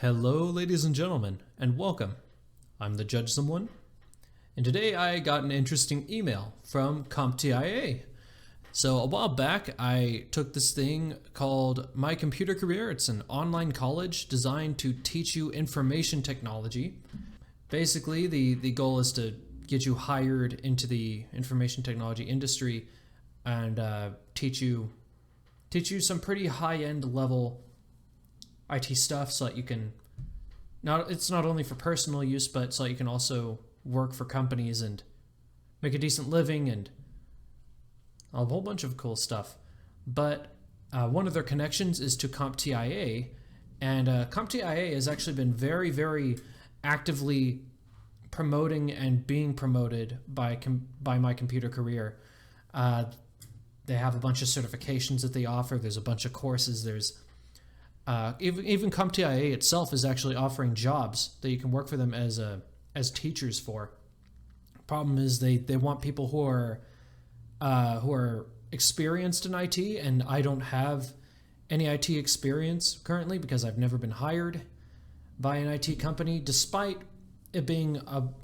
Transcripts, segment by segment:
Hello, ladies and gentlemen, and welcome. I'm the Judgesome one, and today I got an interesting email from CompTIA. So a while back, I took this thing called My Computer Career. It's an online college designed to teach you information technology. Basically, the goal is to get you hired into the information technology industry and teach you some pretty high-end level IT stuff so that you can it's not only for personal use, but so that you can also work for companies and make a decent living and a whole bunch of cool stuff. But one of their connections is to CompTIA, and CompTIA has actually been very, very actively promoting and being promoted by My Computer Career. They have a bunch of certifications that they offer. There's a bunch of courses. There's even CompTIA itself is actually offering jobs that you can work for them as teachers for. Problem is they want people who are experienced in IT, and I don't have any IT experience currently because I've never been hired by an IT company, despite it being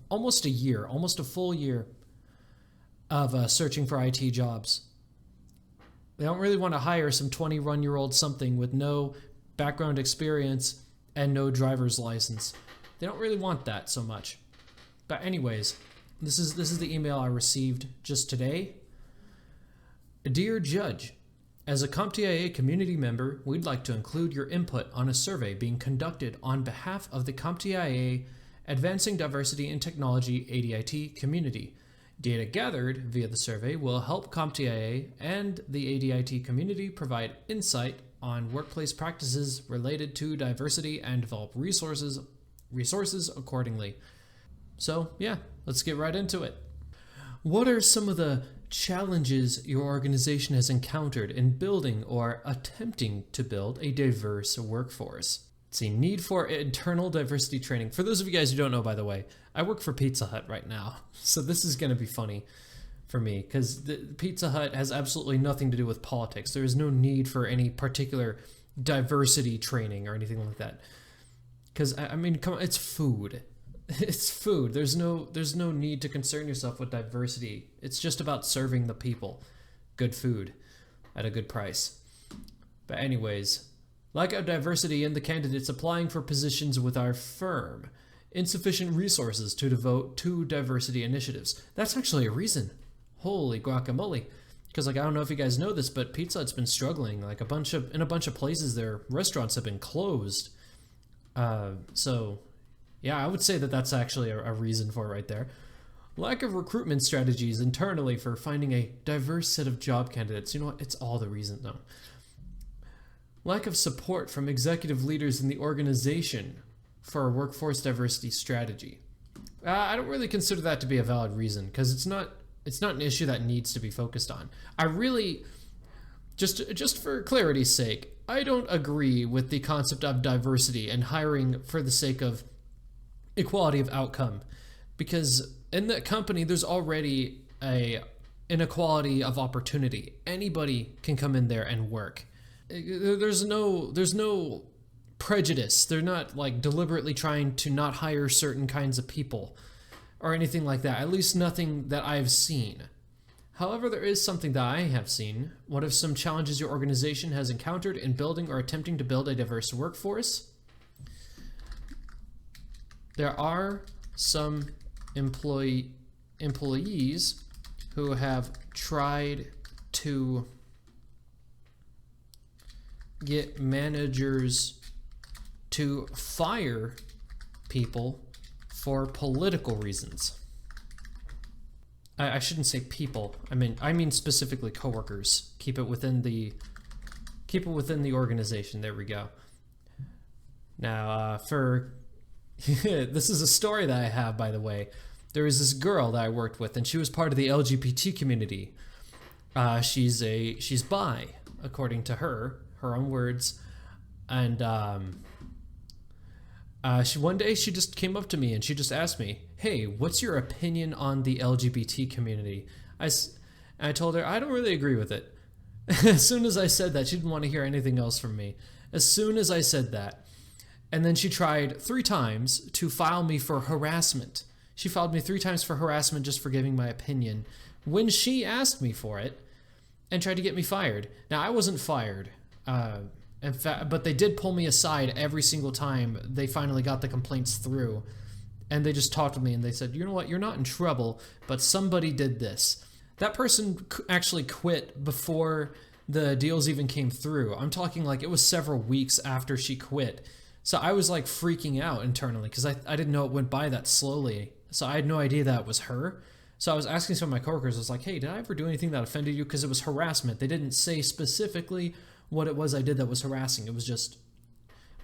almost a full year of searching for IT jobs. They don't really want to hire some 21-year-old something with no background experience and no driver's license. They don't really want that so much. But anyways, this is the email I received just today. Dear Judge, as a CompTIA community member, we'd like to include your input on a survey being conducted on behalf of the CompTIA Advancing Diversity in Technology ADIT community. Data gathered via the survey will help CompTIA and the ADIT community provide insight on workplace practices related to diversity and develop resources accordingly. So yeah, let's get right into it. What are some of the challenges your organization has encountered in building or attempting to build a diverse workforce? Let's see, need for internal diversity training. For those of you guys who don't know, by the way, I work for Pizza Hut right now. So this is going to be funny for me because the Pizza Hut has absolutely nothing to do with politics. There is no need for any particular diversity training or anything like that. Because I mean, come on, it's food. It's food. There's no need to concern yourself with diversity. It's just about serving the people good food at a good price. But anyways, lack of diversity in the candidates applying for positions with our firm. Insufficient resources to devote to diversity initiatives. That's actually a reason. Holy guacamole. Because I don't know if you guys know this, but Pizza Hut's been struggling. In a bunch of places, their restaurants have been closed. So yeah, I would say that's actually a reason for it right there. Lack of recruitment strategies internally for finding a diverse set of job candidates. You know what? It's all the reason though. Lack of support from executive leaders in the organization for a workforce diversity strategy. I don't really consider that to be a valid reason because it's not an issue that needs to be focused on. I really, just for clarity's sake, I don't agree with the concept of diversity and hiring for the sake of equality of outcome, because in that company there's already a inequality of opportunity. Anybody can come in there and work. There's no prejudice. They're not like deliberately trying to not hire certain kinds of people or anything like that, at least nothing that I've seen. However, there is something that I have seen. What are some challenges your organization has encountered in building or attempting to build a diverse workforce? There are some employees who have tried to get managers to fire people for political reasons. I shouldn't say people. I mean specifically coworkers. Keep it within the organization. There we go. Now, this is a story that I have, by the way. There was this girl that I worked with, and she was part of the LGBT community. She's bi, according to her own words, and one day she just came up to me and she just asked me, "Hey, what's your opinion on the LGBT community?" I told her I don't really agree with it. As soon as I said that, she didn't want to hear anything else from me. As soon as I said that, And then she tried 3 times to file me for harassment. She filed me 3 times for harassment just for giving my opinion when she asked me for it, and tried to get me fired. Now, I wasn't fired, in fact, but they did pull me aside every single time they finally got the complaints through. And they just talked to me and they said, you know what, you're not in trouble, but somebody did this. That person actually quit before the deals even came through. I'm talking like it was several weeks after she quit. So I was like freaking out internally because I didn't know it went by that slowly. So I had no idea that it was her. So I was asking some of my coworkers, I was like, hey, did I ever do anything that offended you? Because it was harassment. They didn't say specifically what it was I did that was harassing. It was just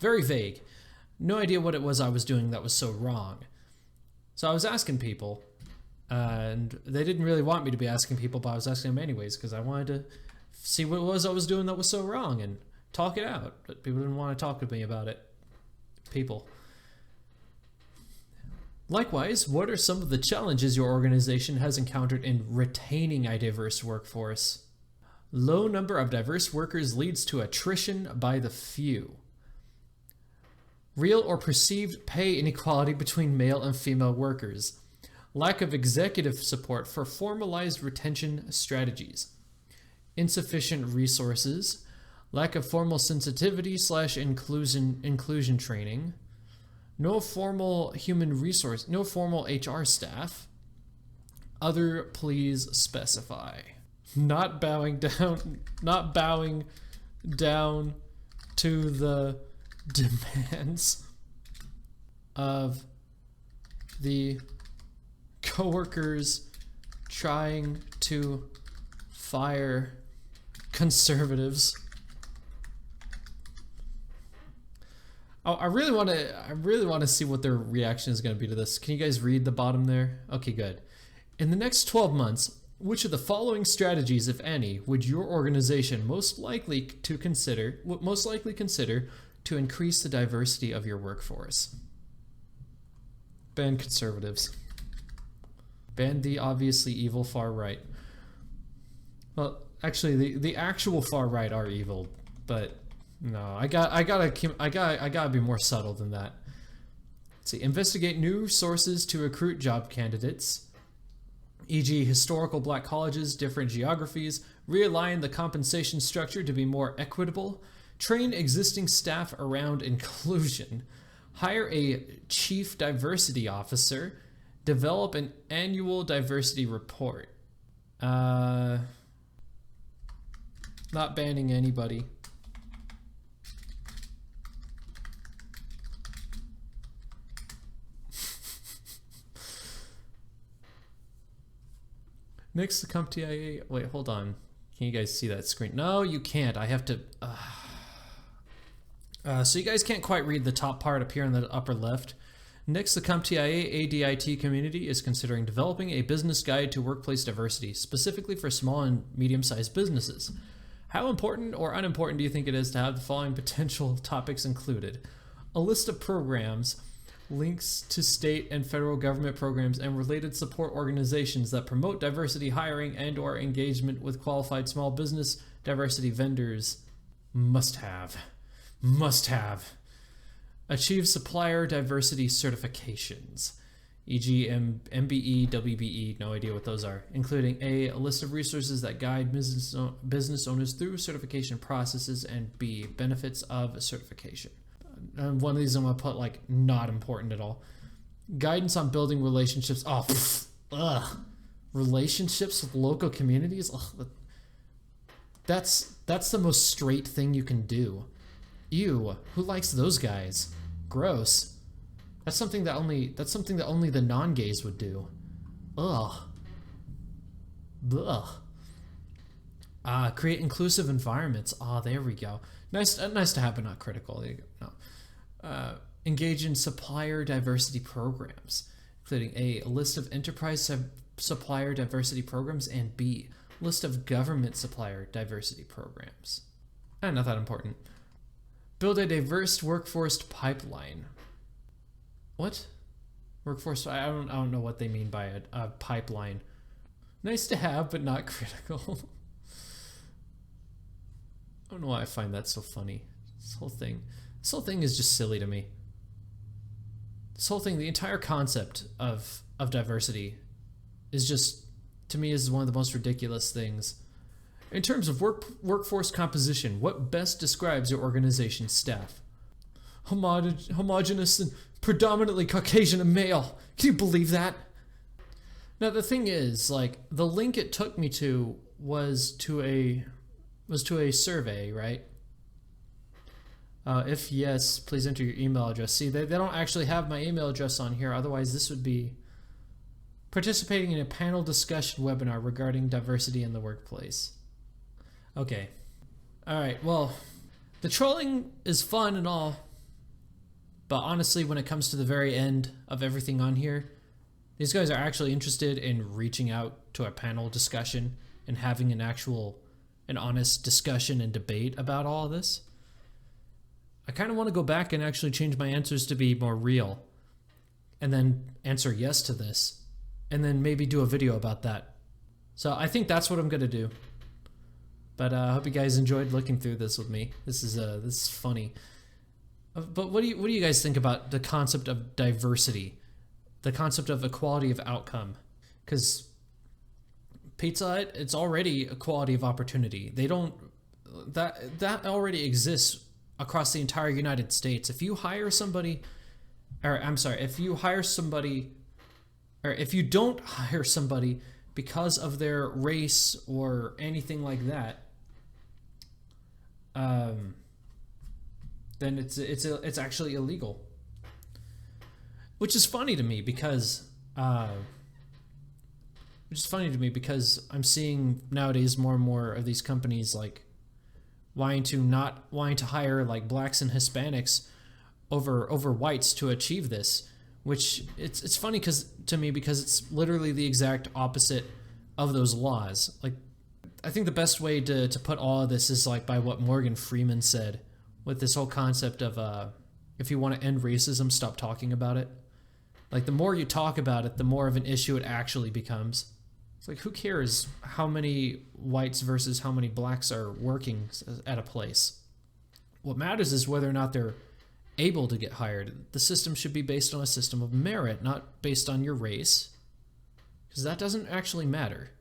very vague. No idea what it was I was doing that was so wrong. So I was asking people, and they didn't really want me to be asking people, but I was asking them anyways because I wanted to see what it was I was doing that was so wrong and talk it out. But people didn't want to talk to me about it. People. Likewise, what are some of the challenges your organization has encountered in retaining a diverse workforce? Low number of diverse workers leads to attrition by the few. Real or perceived pay inequality between male and female workers. Lack of executive support for formalized retention strategies. Insufficient resources. Lack of formal sensitivity/inclusion training. No formal no formal HR staff. Other, please specify. Not bowing down to the demands of the coworkers trying to fire conservatives. Oh, I really want to see what their reaction is going to be to this. Can you guys read the bottom there? Okay, good. In the next 12 months, which of the following strategies, if any, would your organization most likely consider to increase the diversity of your workforce? Ban conservatives. Ban the obviously evil far right. Well, actually, the actual far right are evil, but no, I gotta be more subtle than that. Let's see, investigate new sources to recruit job candidates, e.g. historical black colleges, different geographies, realign the compensation structure to be more equitable, train existing staff around inclusion, hire a chief diversity officer, develop an annual diversity report. Not banning anybody. Next, the CompTIA. Wait, hold on. Can you guys see that screen? No, you can't. I have to. So you guys can't quite read the top part up here in the upper left. Next, the CompTIA ADIT community is considering developing a business guide to workplace diversity, specifically for small and medium-sized businesses. How important or unimportant do you think it is to have the following potential topics included? A list of programs, links to state and federal government programs and related support organizations that promote diversity hiring and or engagement with qualified small business diversity vendors. Must have. Achieve supplier diversity certifications, e.g. MBE, WBE, no idea what those are, including a list of resources that guide business owners through certification processes, and B, benefits of certification. One of these I'm going to put like not important at all. Guidance on building relationships. Relationships with local communities. That's the most straight thing you can do. Ew, who likes those guys? Gross. That's something that only the non-gays would do. Ugh. Create inclusive environments. There we go. Nice to have, but not critical. There you go. No. Engage in supplier diversity programs, including a list of enterprise supplier diversity programs, and B, list of government supplier diversity programs. Not that important. Build a diverse workforce pipeline. What? Workforce? I don't know what they mean by a pipeline. Nice to have, but not critical. I don't know why I find that so funny. This whole thing is just silly to me. this whole thing, the entire concept of diversity is just, to me, is one of the most ridiculous things. In terms of workforce composition, what best describes your organization's staff? Homogeneous and predominantly Caucasian and male. Can you believe that? Now the thing is, like, the link it took me to was to a survey, right? If yes, please enter your email address. See, they don't actually have my email address on here. Otherwise, this would be participating in a panel discussion webinar regarding diversity in the workplace. Okay. All right. Well, the trolling is fun and all, but honestly, when it comes to the very end of everything on here, these guys are actually interested in reaching out to a panel discussion and having an honest discussion and debate about all of this. I kind of want to go back and actually change my answers to be more real, and then answer yes to this, and then maybe do a video about that. So I think that's what I'm gonna do. But I hope you guys enjoyed looking through this with me. This is funny. But what do you guys think about the concept of diversity, the concept of equality of outcome? Because Pizza Hut, it's already equality of opportunity. They don't that already exists across the entire United States. If you hire somebody, or I'm sorry, if you hire somebody, or if you don't hire somebody because of their race or anything like that, then it's actually illegal. Which is funny to me because I'm seeing nowadays more and more of these companies like wanting to hire like blacks and Hispanics over whites to achieve this, which it's funny to me because it's literally the exact opposite of those laws. Like, I think the best way to put all of this is like by what Morgan Freeman said with this whole concept of if you want to end racism, stop talking about it. Like, the more you talk about it, the more of an issue it actually becomes. It's like, who cares how many whites versus how many blacks are working at a place? What matters is whether or not they're able to get hired. The system should be based on a system of merit, not based on your race, because that doesn't actually matter.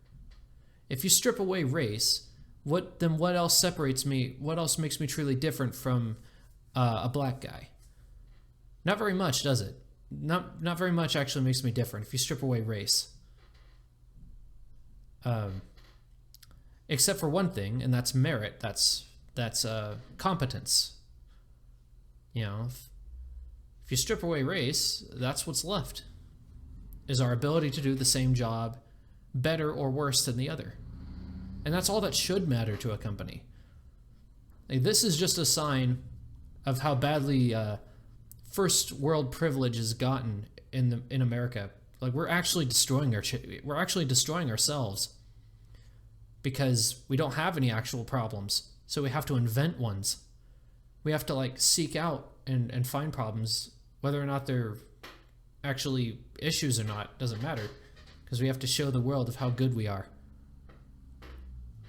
If you strip away race, what else separates me? What else makes me truly different from a black guy? Not very much, does it? Not very much actually makes me different if you strip away race. Except for one thing, and that's merit. That's competence. You know, if you strip away race, that's what's left, is our ability to do the same job better or worse than the other. And that's all that should matter to a company. Like, this is just a sign of how badly first world privilege has gotten in America. Like, we're actually destroying ourselves because we don't have any actual problems. So we have to invent ones. We have to like seek out and find problems, whether or not they're actually issues or not, doesn't matter, because we have to show the world of how good we are.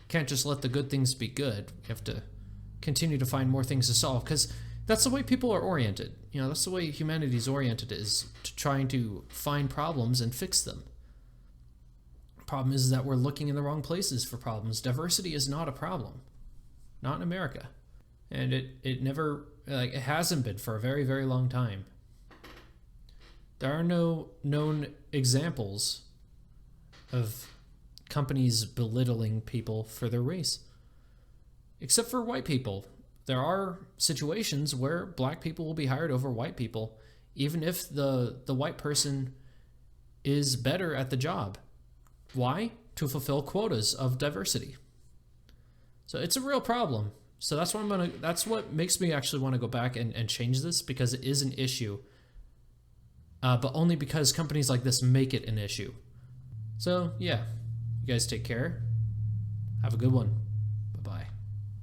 Can't just let the good things be good. We have to continue to find more things to solve, because that's the way people are oriented. You know, that's the way humanity is oriented, is to trying to find problems and fix them. Problem is that we're looking in the wrong places for problems. Diversity is not a problem. Not in America. And it never, like, it hasn't been for a very, very long time. There are no known examples of companies belittling people for their race. Except for white people. There are situations where black people will be hired over white people, even if the white person is better at the job. Why? To fulfill quotas of diversity. So it's a real problem. So that's what makes me actually want to go back and change this, because it is an issue. But only because companies like this make it an issue. So yeah, you guys take care. Have a good one.